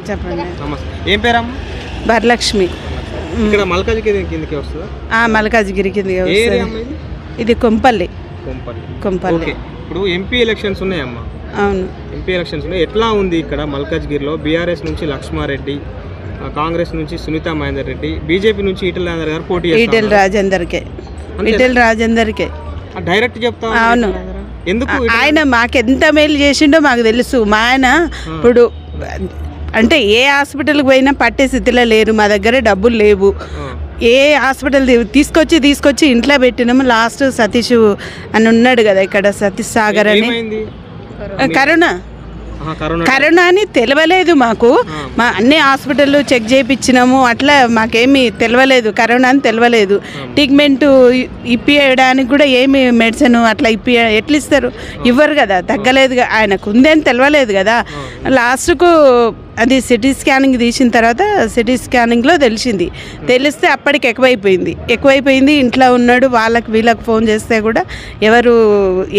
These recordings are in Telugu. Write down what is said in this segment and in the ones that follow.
చెప్పండి. నమస్తే. ఏం పేరమ్మా? వరలక్ష్మి. ఇక్కడ మల్కాజ్గిరి కిందకి వస్తుందా? మల్కాజ్గిరి కింద ఏ ఏరియా అమ్మా ఇది? ఇది కొంపల్లి. కొంపల్లి. ఓకే. ఇప్పుడు ఎంపీ ఎలక్షన్స్ ఉన్నాయమ్మా. అవును, ఎంపీ ఎలక్షన్స్ ఉన్నాయి. ఎట్లా ఉంది ఇక్కడ మల్కాజ్గిరిలో? బీఆర్ఎస్ నుంచి లక్ష్మారెడ్డి, కాంగ్రెస్ నుంచి సునీతా మహేందర్ రెడ్డి, బీజేపీ నుంచి ఈటెల రాజేందర్ గారు పోటీ చేస్తారు. ఈటెల రాజేందర్కే డైరెక్ట్ చెప్తా. అవును. ఎందుకు? ఆయన మాకెంత మేలు చేసిండో మాకు తెలుసు. మా ఆయన ఇప్పుడు అంటే ఏ హాస్పిటల్కి పోయినా పట్టే స్థితిలో లేరు. మా దగ్గర డబ్బులు లేవు. ఏ హాస్పిటల్ తీసుకొచ్చి ఇంట్లో పెట్టినాము. లాస్ట్ సతీష్ అని ఉన్నాడు కదా ఇక్కడ, సతీష్ సాగర్ అని. కరోనా అని తెలియలేదు మాకు. మా అన్ని హాస్పిటల్లో చెక్ చేయించినాము. అట్లా మాకేమీ తెలియలేదు, కరోనా అని తెలియలేదు. ట్రీట్మెంట్ ఇప్పించడానికి కూడా ఏమి మెడిసిన్ అట్లా ఎట్లా ఇస్తారు? ఇవ్వరు కదా, తగ్గలేదు. ఆయనకు ఉందని తెలియలేదు కదా. లాస్ట్కు అది సిటీ స్కానింగ్ తీసిన తర్వాత సిటీ స్కానింగ్లో తెలిస్తే అప్పటికి ఎక్కువైపోయింది. ఇంట్లో ఉన్నాడు. వీళ్ళకి ఫోన్ చేస్తే కూడా ఎవరు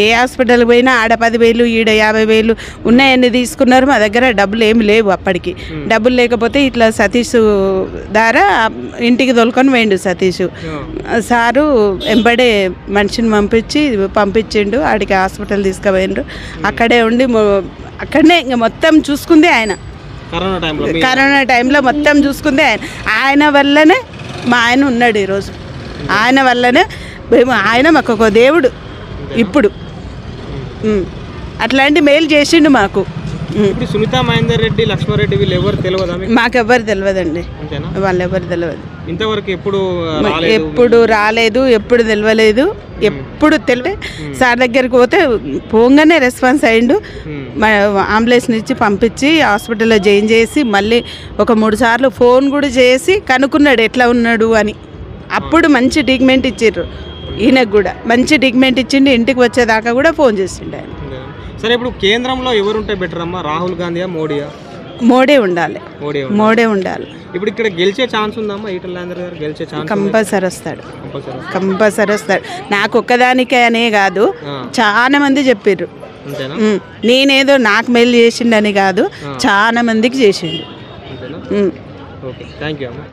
ఏ హాస్పిటల్కి పోయినా ఆడ 10,000 ఈడ 50,000 ఉన్నాయని తీసుకున్నారు. మా దగ్గర డబ్బులు ఏమి లేవు. అప్పటికి డబ్బులు లేకపోతే ఇట్లా సతీష్ ద్వారా ఇంటికి తోలుకొని పోయిండు సతీష్ సారు. వెంబడే మనిషిని పంపించిండు. ఆడికి హాస్పిటల్ తీసుకుపోయిండు. అక్కడే ఉండి అక్కడనే ఇంకా మొత్తం చూసుకుంది ఆయన. కరోనా టైంలో మొత్తం చూసుకుంది ఆయన వల్లనే మా ఆయన ఉన్నాడు ఈరోజు. ఆయన వల్లనే ఆయన మాకు ఒక దేవుడు. ఇప్పుడు అట్లాంటి మేలు చేసిండు మాకు. సునీతా మహేందర్ రెడ్డి, లక్ష్మారెడ్డి వీళ్ళు ఎవరు తెలియదా? మాకెవ్వరు తెలియదండి. వాళ్ళు ఎవరు తెలియదు. ఇంతవరకు ఎప్పుడు రాలేదు, ఎప్పుడు తెలియలేదు. ఎప్పుడు సార్ దగ్గరికి పోగానే రెస్పాన్స్ అయ్యిండు. అంబులెన్స్ ఇచ్చి పంపించి హాస్పిటల్లో జాయిన్ చేసి మళ్ళీ ఒక 3 సార్లు ఫోన్ కూడా చేసి కనుక్కున్నాడు ఎట్లా ఉన్నాడు అని. అప్పుడు మంచి ట్రీట్మెంట్ ఇచ్చారు. ఈయనకు కూడా మంచి ట్రీట్మెంట్ ఇచ్చిండు. ఇంటికి వచ్చేదాకా కూడా ఫోన్ చేసిండు ఆయన. సరే, ఇప్పుడు కేంద్రంలో ఎవరుంటే బెటర్ అమ్మా? రాహుల్ గాంధీయా, మోడీయా? మోడీ ఉండాలి. ఇప్పుడు ఇక్కడ గెలిచే ఛాన్స్ ఉందమ్మా? ఈటెల రాజేందర్ గారు గెలిచే ఛాన్స్? కంపల్సరీ వస్తాడు. నాకు ఒక్కదానికే అనే కాదు, చాలా మంది చెప్పారు. నేనేదో నాకు మేలు చేసిండని కాదు, చాలా మందికి చేసిండు. ఓకే, థ్యాంక్ యూ అమ్మా.